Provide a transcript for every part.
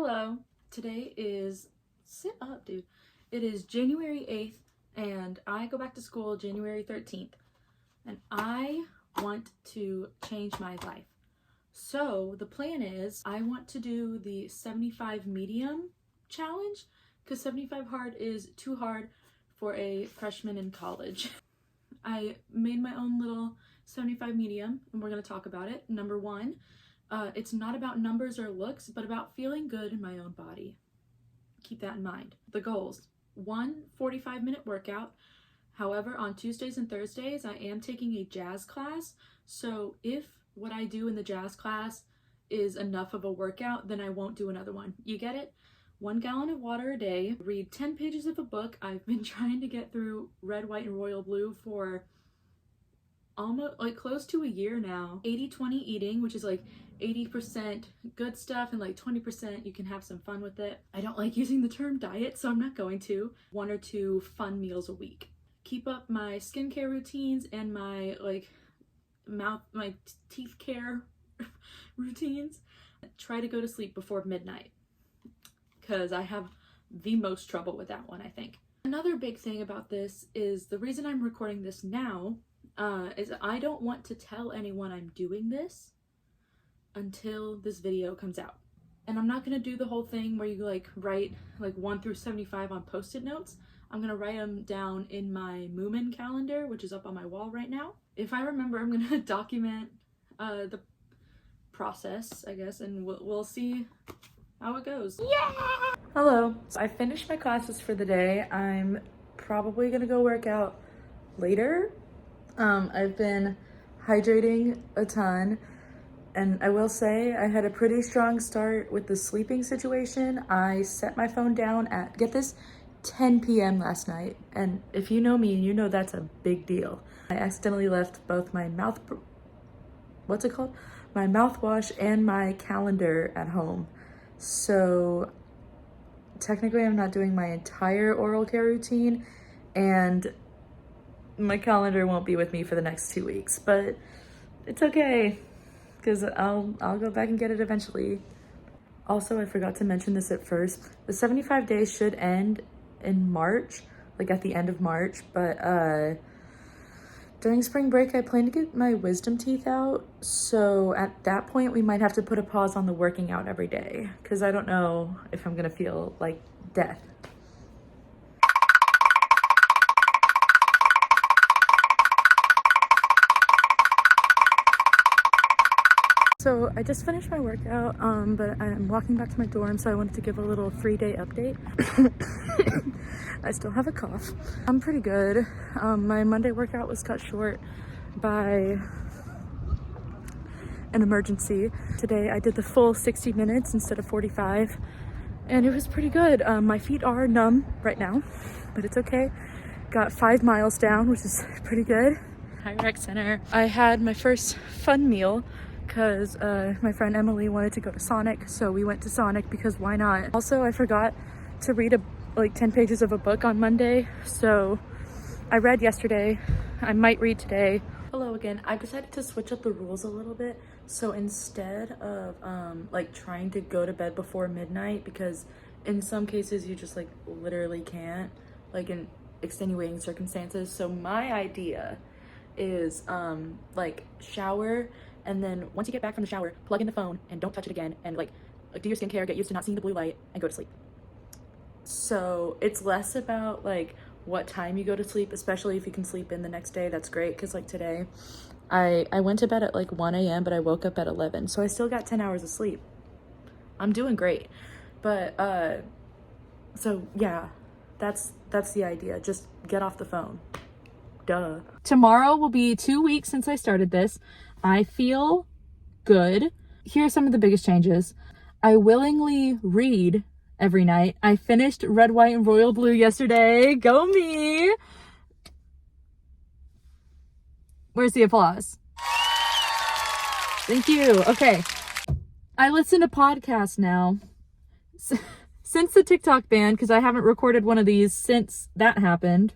Hello, today is, sit up dude, it is January 8th and I go back to school January 13th and I want to change my life. So the plan is I want to do the 75 medium challenge because 75 hard is too hard for a freshman in college. I made my own little 75 medium and we're going to talk about it. Number one, it's not about numbers or looks, but about feeling good in my own body. Keep that in mind. The goals: 1 45-minute workout. However, on Tuesdays and Thursdays, I am taking a jazz class. So if what I do in the jazz class is enough of a workout, then I won't do another one. You get it? 1 gallon of water a day, read 10 pages of a book. I've been trying to get through Red, White, and Royal Blue for almost like close to a year now. 80-20 eating, which is like 80% good stuff and like 20% you can have some fun with it. I don't like using the term diet, so I'm not going to. 1 or 2 fun meals a week. Keep up my skincare routines and my teeth care routines. Try to go to sleep before midnight because I have the most trouble with that one, I think. Another big thing about this is the reason I'm recording this now is I don't want to tell anyone I'm doing this until this video comes out. And I'm not gonna do the whole thing where you like write like 1 through 75 on post-it notes. I'm gonna write them down in my Moomin calendar, which is up on my wall right now. If I remember, I'm gonna document the process, I guess, and we'll see how it goes. Yeah! Hello. So I finished my classes for the day. I'm probably gonna go work out later. I've been hydrating a ton, and I will say I had a pretty strong start with the sleeping situation. I set my phone down at, get this, 10 p.m. last night, and if you know me, you know that's a big deal. I accidentally left both my my mouthwash and my calendar at home. So technically I'm not doing my entire oral care routine, and my calendar won't be with me for the next 2 weeks, but it's okay because I'll go back and get it eventually. Also, I forgot to mention this at first. The 75 days should end in March, like at the end of March, but during spring break, I plan to get my wisdom teeth out. So at that point, we might have to put a pause on the working out every day because I don't know if I'm gonna feel like death. So I just finished my workout, but I'm walking back to my dorm, so I wanted to give a little 3-day update. I still have a cough. I'm pretty good. My Monday workout was cut short by an emergency. Today I did the full 60 minutes instead of 45, and it was pretty good. My feet are numb right now, but it's okay. Got 5 miles down, which is pretty good. Hi, Rec Center. I had my first fun meal because my friend Emily wanted to go to Sonic, so we went to Sonic because why not? Also, I forgot to read like 10 pages of a book on Monday, so I read yesterday. I might read today. Hello again. I decided to switch up the rules a little bit, so instead of like trying to go to bed before midnight, because in some cases you just like literally can't, like in extenuating circumstances. So my idea is like shower, and then once you get back from the shower, plug in the phone and don't touch it again, and like do your skincare, get used to not seeing the blue light, and go to sleep. So it's less about like what time you go to sleep, especially if you can sleep in the next day. That's great, because like today I went to bed at like 1 a.m. but I woke up at 11, so I still got 10 hours of sleep. I'm doing great. But so yeah, that's the idea. Just get off the phone. Duh. Tomorrow will be 2 weeks since I started this. I feel good. Here are some of the biggest changes. I willingly read every night. I finished Red, White, and Royal Blue yesterday. Go me! Where's the applause? Thank you. Okay. I listen to podcasts now. Since the TikTok ban, because I haven't recorded one of these since that happened.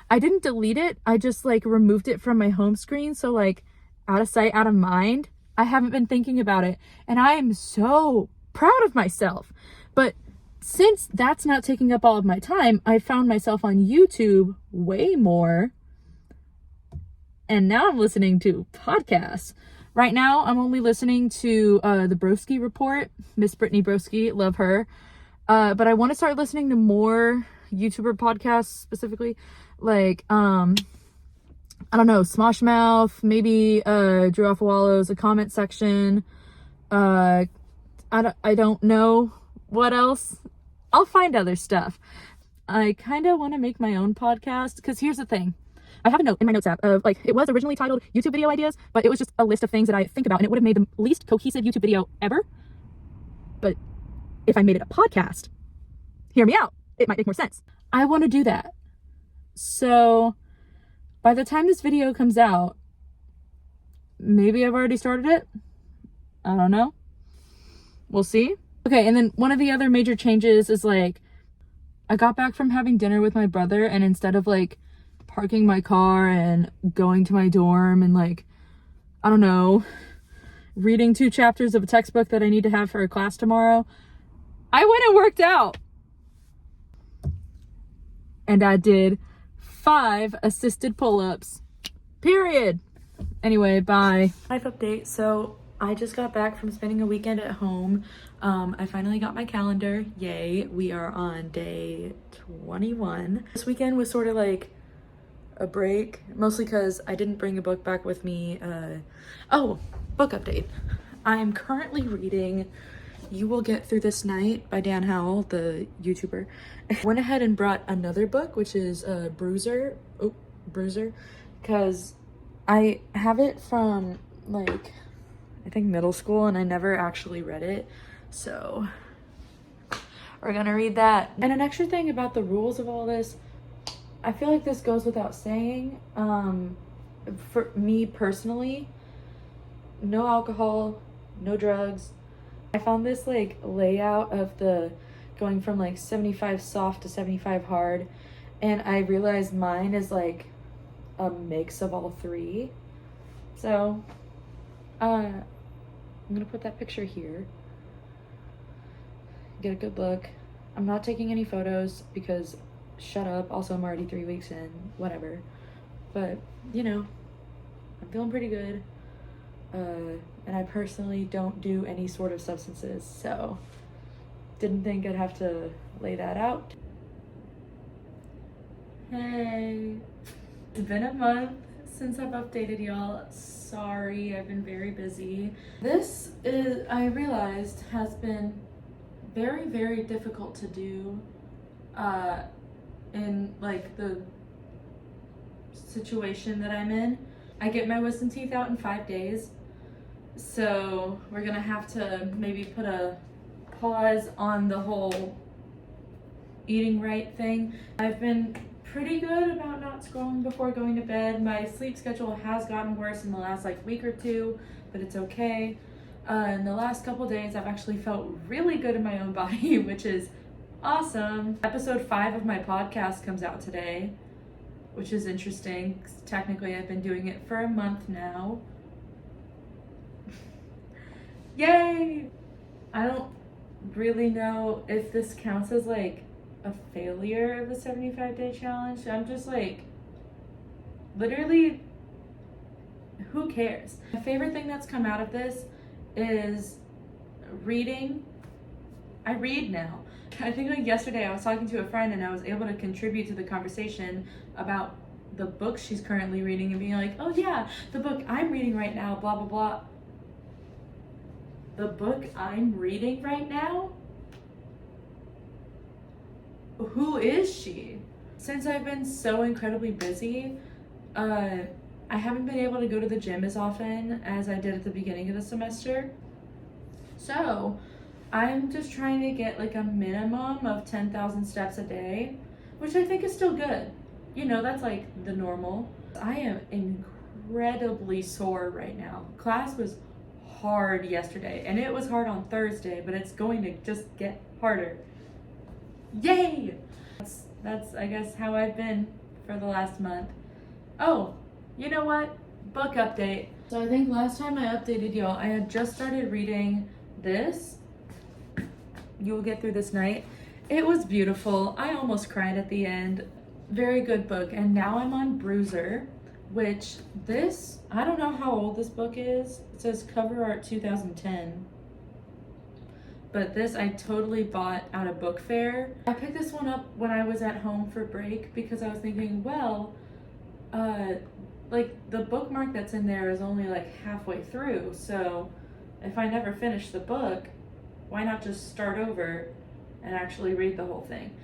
I didn't delete it. I just like removed it from my home screen. So like out of sight, out of mind. I haven't been thinking about it. And I am so proud of myself. But since that's not taking up all of my time, I found myself on YouTube way more. And now I'm listening to podcasts. Right now, I'm only listening to the Broski Report, Miss Brittany Broski, love her. But I want to start listening to more YouTuber podcasts, specifically like I don't know, Smosh Mouth, maybe Drew Offawallo's A Comment Section. I don't know what else. I'll find other stuff. I kind of want to make my own podcast, because here's the thing. I have a note in my notes app of, like, it was originally titled YouTube video ideas, but it was just a list of things that I think about, and it would have made the least cohesive YouTube video ever. But if I made it a podcast, hear me out, it might make more sense. I want to do that. So by the time this video comes out, maybe I've already started it. I don't know. We'll see. Okay, and then one of the other major changes is, like, I got back from having dinner with my brother, and instead of, like, parking my car and going to my dorm and, like, I don't know, reading 2 chapters of a textbook that I need to have for a class tomorrow, I went and worked out. And I did 5 assisted pull-ups. Period. Anyway, bye. Life update. So I just got back from spending a weekend at home. I finally got my calendar. Yay. We are on day 21. This weekend was sort of like a break, mostly because I didn't bring a book back with me. Oh, book update. I am currently reading You Will Get Through This Night by Dan Howell, the YouTuber. Went ahead and brought another book, which is Bruiser, because I have it from, like, I think middle school, and I never actually read it. So we're gonna read that. And an extra thing about the rules of all this, I feel like this goes without saying. For me personally, no alcohol, no drugs. I found this, like, layout of the going from, like, 75 soft to 75 hard, and I realized mine is, like, a mix of all 3. So I'm gonna put that picture here, get a good look. I'm not taking any photos because shut up. Also, I'm already 3 weeks in, whatever. But, you know, I'm feeling pretty good. And I personally don't do any sort of substances, so didn't think I'd have to lay that out. Hey, it's been a month since I've updated y'all. Sorry, I've been very busy. This is, I realized, has been very, very difficult to do in, like, the situation that I'm in. I get my wisdom teeth out in 5 days, so we're gonna have to maybe put a pause on the whole eating right thing. I've been pretty good about not scrolling before going to bed. My sleep schedule has gotten worse in the last, like, week or 2, but it's okay. In the last couple days, I've actually felt really good in my own body, which is awesome. Episode 5 of my podcast comes out today, which is interesting, 'cause technically I've been doing it for a month now. Yay! I don't really know if this counts as, like, a failure of the 75-day challenge. I'm just, like, literally, who cares? My favorite thing that's come out of this is reading. I read now. I think, like, yesterday I was talking to a friend and I was able to contribute to the conversation about the book she's currently reading and being like, oh yeah, the book I'm reading right now, blah, blah, blah. The book I'm reading right now? Who is she? Since I've been so incredibly busy, I haven't been able to go to the gym as often as I did at the beginning of the semester. So I'm just trying to get, like, a minimum of 10,000 steps a day, which I think is still good. You know, that's, like, the normal. I am incredibly sore right now. Class was hard yesterday, and it was hard on Thursday, but it's going to just get harder. Yay! That's I guess how I've been for the last month. Oh, you know what? Book update. So I think last time I updated y'all, I had just started reading this, you'll get through this night. It was beautiful. I almost cried at the end. Very good book. And now I'm on Bruiser, which this, I don't know how old this book is. It says cover art 2010. But this I totally bought at a book fair. I picked this one up when I was at home for break because I was thinking, well, like the bookmark that's in there is only like halfway through. So if I never finish the book, why not just start over and actually read the whole thing?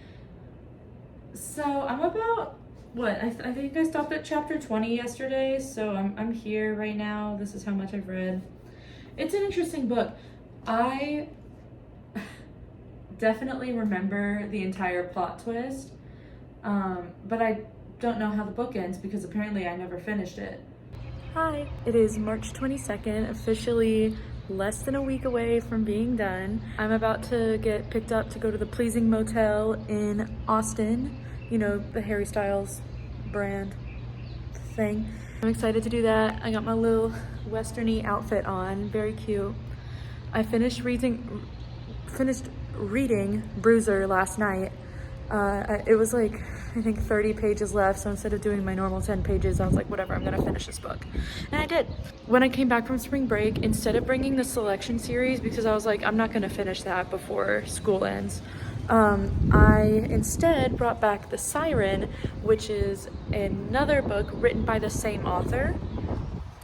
So I'm about, what, I think I stopped at chapter 20 yesterday, so I'm here right now. This is how much I've read. It's an interesting book. I definitely remember the entire plot twist, but I don't know how the book ends because apparently I never finished it. Hi, it is March 22nd, officially less than a week away from being done. I'm about to get picked up to go to the Pleasing Motel in Austin, you know, the Harry Styles brand thing. I'm excited to do that. I got my little westerny outfit on, very cute. I finished reading Bruiser last night. It was like, I think 30 pages left, so instead of doing my normal 10 pages, I was like, whatever, I'm gonna finish this book. And I did. When I came back from spring break, instead of bringing the selection series, because I was like, I'm not gonna finish that before school ends, I instead brought back The Siren, which is another book written by the same author,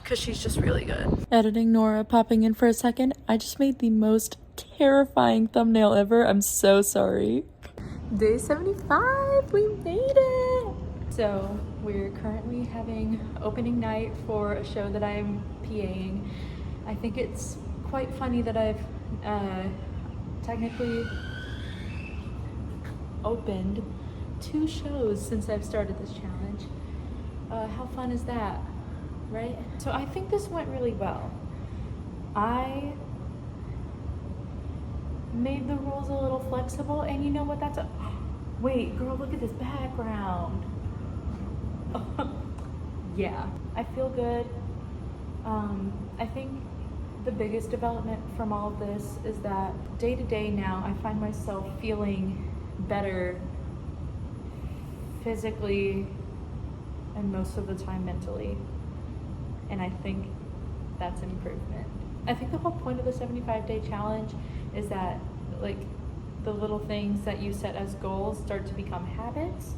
because she's just really good. Editing Nora popping in for a second. I just made the most terrifying thumbnail ever. I'm so sorry. Day 75, we made it! So we're currently having opening night for a show that I'm PAing. I think it's quite funny that I've technically opened 2 shows since I've started this challenge. How fun is that, right? So I think this went really well. I made the rules a little flexible, and you know what, that's a, wait girl, look at this background. Yeah, I feel good. I think the biggest development from all of this is that day to day now I find myself feeling better physically and most of the time mentally, and I think that's an improvement. I think the whole point of the 75-day challenge is that, like, the little things that you set as goals start to become habits.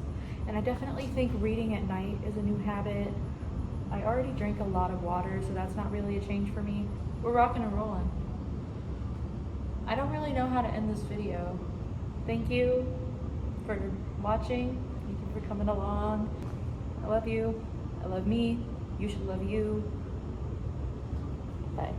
And I definitely think reading at night is a new habit. I already drink a lot of water, so that's not really a change for me. We're rocking and rolling. I don't really know how to end this video. Thank you for watching. Thank you for coming along. I love you. I love me. You should love you. Bye.